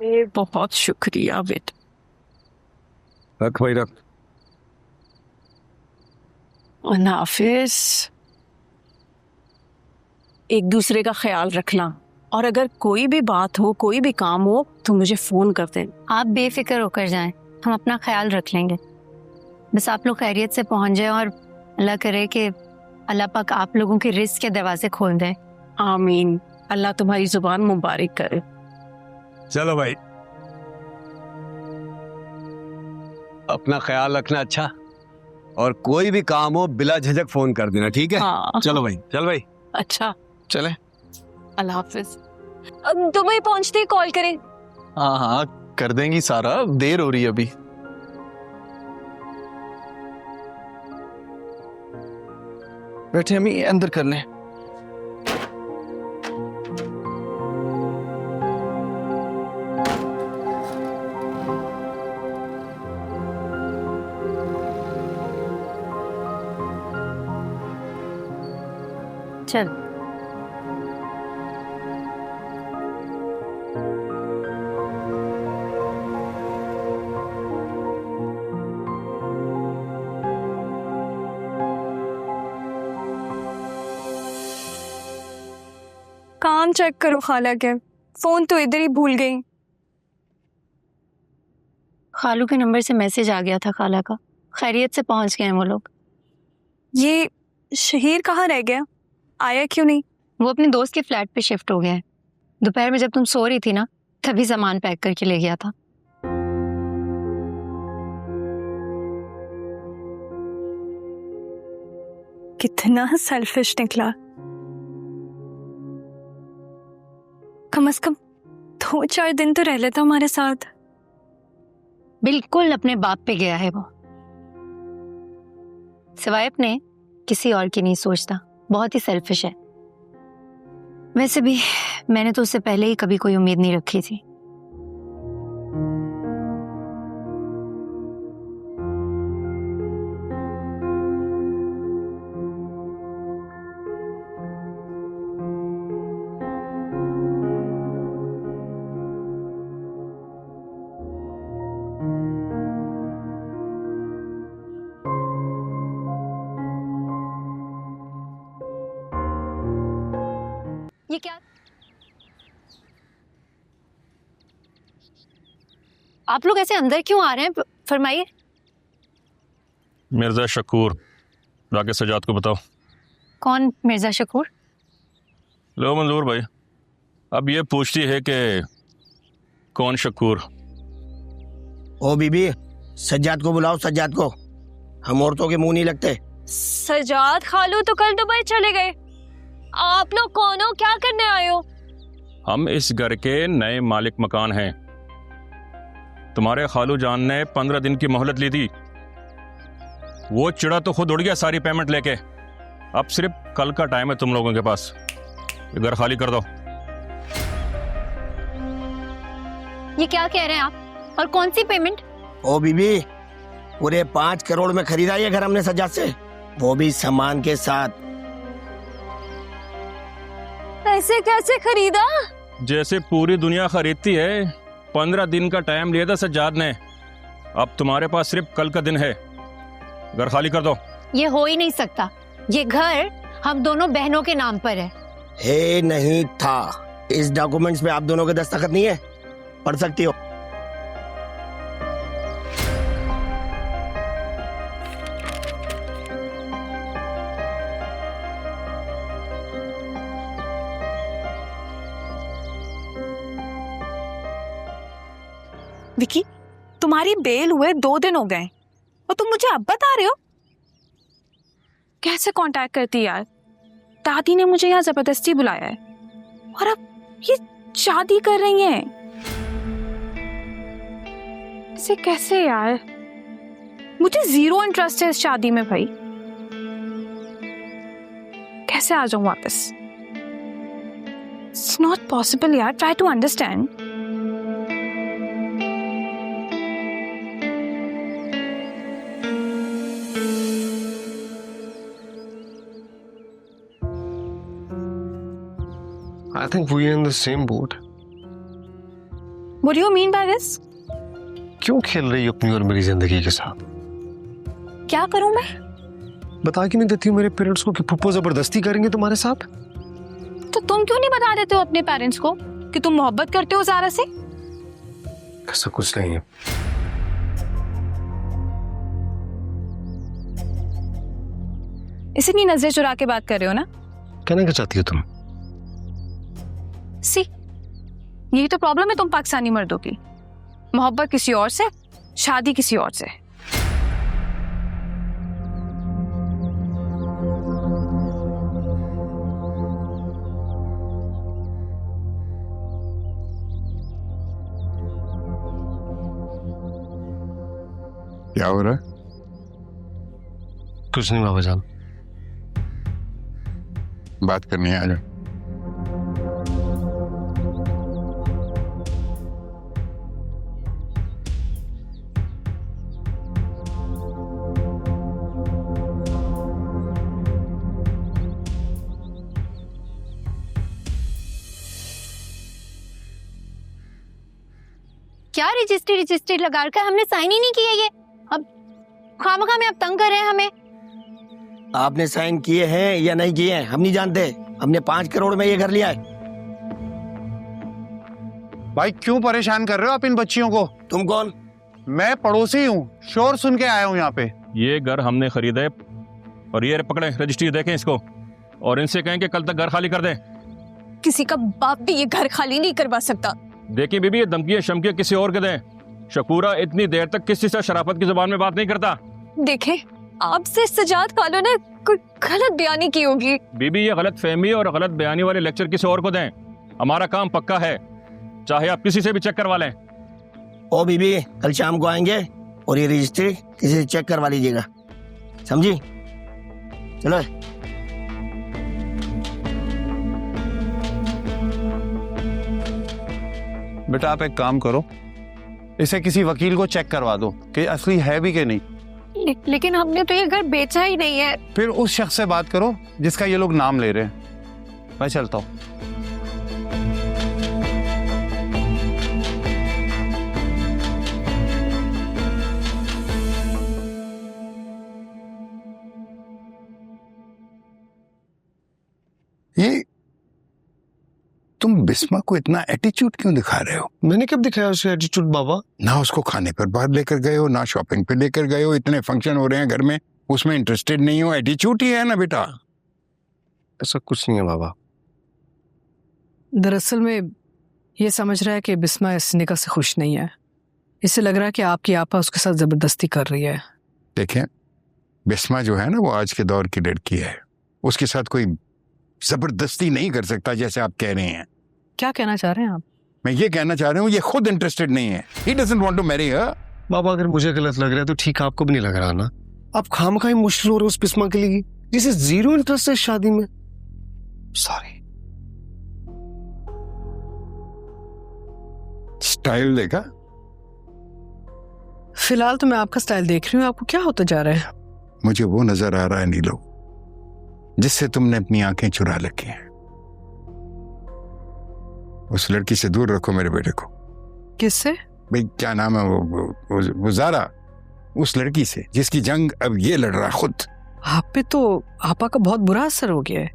बहुत शुक्रिया बेटा। रख भाई रख। नाफिस, एक दूसरे का ख्याल रखना, और अगर कोई भी बात हो, कोई भी काम हो तो मुझे फोन कर दें। आप बेफिक्र होकर जाएं, हम अपना ख्याल रख लेंगे। बस आप लोग खैरियत से पहुंच जाएं और अल्लाह करे कि अल्लाह पाक आप लोगों के रिस्क के दरवाजे खोल दे। आमीन। अल्लाह तुम्हारी जुबान मुबारक करे। चलो भाई, अपना ख्याल रखना। अच्छा, और कोई भी काम हो बिला झिझक फोन कर देना, ठीक है? हाँ। चलो भाई, चल भाई। अच्छा, चले। अल्लाह हाफिज। दुबई पहुंचते ही कॉल करें। हाँ हाँ कर देंगी सारा, देर हो रही है अभी। बैठे अम्मी, अंदर कर लें। चल काम चेक करो खाला के, फोन तो इधर ही भूल गई। खालू के नंबर से मैसेज आ गया था खाला का, खैरियत से पहुंच गए हैं वो लोग। ये शहीर कहाँ रह गया, आया क्यों नहीं? वो अपने दोस्त के फ्लैट पे शिफ्ट हो गया है। दोपहर में जब तुम सो रही थी ना, तभी सामान पैक करके ले गया था। कितना सेल्फिश निकला। कम से कम 2-4 दिन तो रह लेता हमारे साथ। बिल्कुल अपने बाप पे गया है वो, सिवाय अपने किसी और की नहीं सोचता। बहुत ही सेल्फिश है। वैसे भी मैंने तो उससे पहले ही कभी कोई उम्मीद नहीं रखी थी। ये क्या? आप लोग ऐसे अंदर क्यों आ रहे हैं? फरमाइए। मिर्जा शकूर, जाके सजाद को बताओ। कौन मिर्जा शकूर? लो मंजूर भाई, अब ये पूछती है कि कौन शकूर। ओ बीबी, सज्जाद को बुलाओ, सज्जाद को। हम औरतों के मुंह नहीं लगते। सजाद खालू तो कल दुबई चले गए। आप लोग कौन हो, क्या करने आए हो? हम इस घर के नए मालिक मकान हैं। तुम्हारे खालू जान ने 15 दिन की मोहलत ली थी। वो चिड़ा तो खुद उड़ गया सारी पेमेंट लेके। अब सिर्फ कल का टाइम है तुम लोगों के पास, ये घर खाली कर दो। ये क्या कह रहे हैं आप? और कौन सी पेमेंट? ओ बीबी, पूरे 5 करोड़ में खरीदा ये घर हमने सज्जाद से, वो भी सामान के साथ। ऐसे कैसे खरीदा? जैसे पूरी दुनिया खरीदती है। 15 दिन का टाइम लिया था सज्जाद ने। अब तुम्हारे पास सिर्फ कल का दिन है, घर खाली कर दो। ये हो ही नहीं सकता। ये घर हम दोनों बहनों के नाम पर है। नहीं था। इस डॉक्यूमेंट्स में आप दोनों के दस्तखत नहीं है, पढ़ सकती हो। विकी, तुम्हारी बेल हुए 2 दिन हो गए और तुम मुझे अब बता रहे हो? कैसे कांटेक्ट करती यार? दादी ने मुझे यहाँ जबरदस्ती बुलाया है और अब ये शादी कर रही हैं। इसे कैसे यार? मुझे 0 इंटरेस्ट है इस शादी में भाई। कैसे आ जाऊं वापस? इट्स नॉट पॉसिबल यार, try to understand. I think we are in the same boat. What do you mean by this? क्यों खेल रही हो अपनी और मेरी जिंदगी के साथ? क्या करूं मैं? बता के नहीं देती हूँ मेरे पेरेंट्स को कि पप्पू जबरदस्ती करेंगे तुम्हारे साथ? तो तुम क्यों नहीं बता देते हो अपने पेरेंट्स को कि तुम मोहब्बत करते हो ज़ारा से? ऐसा कुछ नहीं है। इतनी नजरें चुरा के बात कर रहे हो ना? कहना क्या चाहती हो तुम? सी, यही तो प्रॉब्लम है तुम पाकिस्तानी मर्दों की। मोहब्बत किसी और से, शादी किसी और से। क्या हो रहा है? कुछ नहीं बाबा जान। बात करनी है, आ जाओ। क्या रजिस्ट्री लगा कर हमने साइन ही नहीं किया। ये अब खामखा में अब तंग कर रहे हैं हमें। आपने साइन किए हैं या नहीं किए हैं हम नहीं जानते। हमने 5 करोड़ में ये घर लिया है। भाई क्यों परेशान कर रहे हो आप इन बच्चियों को? तुम कौन? मैं पड़ोसी हूँ, शोर सुन के आया हूँ यहाँ पे। ये घर हमने खरीदा है और ये पकड़े रजिस्ट्री, देखें इसको और इनसे कहें कि कल तक घर खाली कर दें। किसी का बाप भी ये घर खाली नहीं करवा सकता। देखिए बीबी, ये धमकियां शमकियां किसी और के दें। शकूरा इतनी देर तक किसी से शराफत की जुबान में बात नहीं करता। देखें, आपसे सजाद खालो ने कोई गलत बयानी की होगी। बीबी, ये गलत फहमी और गलत बयानी वाले लेक्चर किसी और को दें। हमारा काम पक्का है, चाहे आप किसी से भी चेक करवा लें। ओ बीबी, कल शाम को आएंगे और ये रजिस्ट्री किसी से चेक करवा लीजिएगा, समझी? चलो। बेटा आप एक काम करो, इसे किसी वकील को चेक करवा दो कि असली है भी कि नहीं। लेकिन हमने तो ये घर बेचा ही नहीं है। फिर उस शख्स से बात करो जिसका ये लोग नाम ले रहे हैं। मैं चलता हूँ। ये तुम बिस्मा को इतना एटीट्यूड क्यों दिखा रहे हो? मैंने कब दिखाया उसे एटीट्यूड बाबा? ना उसको खाने पर बाहर लेकर गए हो, ना शॉपिंग पे लेकर गए हो। इतने फंक्शन हो रहे हैं घर में, उसमें इंटरेस्टेड नहीं हो। एटीट्यूड ही है ना बेटा। ऐसा कुछ नहीं है बाबा। दरअसल में ये समझ रहा है कि बिस्मा इस निकाह से खुश नहीं है। इसे लग रहा है कि आपकी आपा उसके साथ जबरदस्ती कर रही है। देखें, बिस्मा जो है ना वो आज के दौर की लड़की है, उसके साथ कोई जबरदस्ती नहीं कर सकता जैसे आप कह रहे हैं। क्या कहना चाह रहे हैं आप? मैं ये कहना चाह रहा हूँ ये खुद इंटरेस्टेड नहीं है। He doesn't want to marry her। बाबा अगर मुझे गलत लग रहा है तो ठीक, आपको भी नहीं लग रहा ना? आप खामखा ही मुश्किल हो रहे हो उस बिस्मा के लिए जिसे जीरो इंटरेस्ट है शादी में। सॉरी। स्टाइल देखा? फिलहाल तो मैं आपका स्टाइल देख रही हूँ, आपको क्या होता जा रहा है? मुझे वो नजर आ रहा है नीलो जिससे तुमने अपनी आंखें चुरा रखी हैं। उस लड़की से दूर रखो मेरे बेटे को। किससे? भाई क्या नाम है वो ज़ारा, उस लड़की से जिसकी जंग अब ये लड़ रहा खुद। आप पे तो आपा का बहुत बुरा असर हो गया है।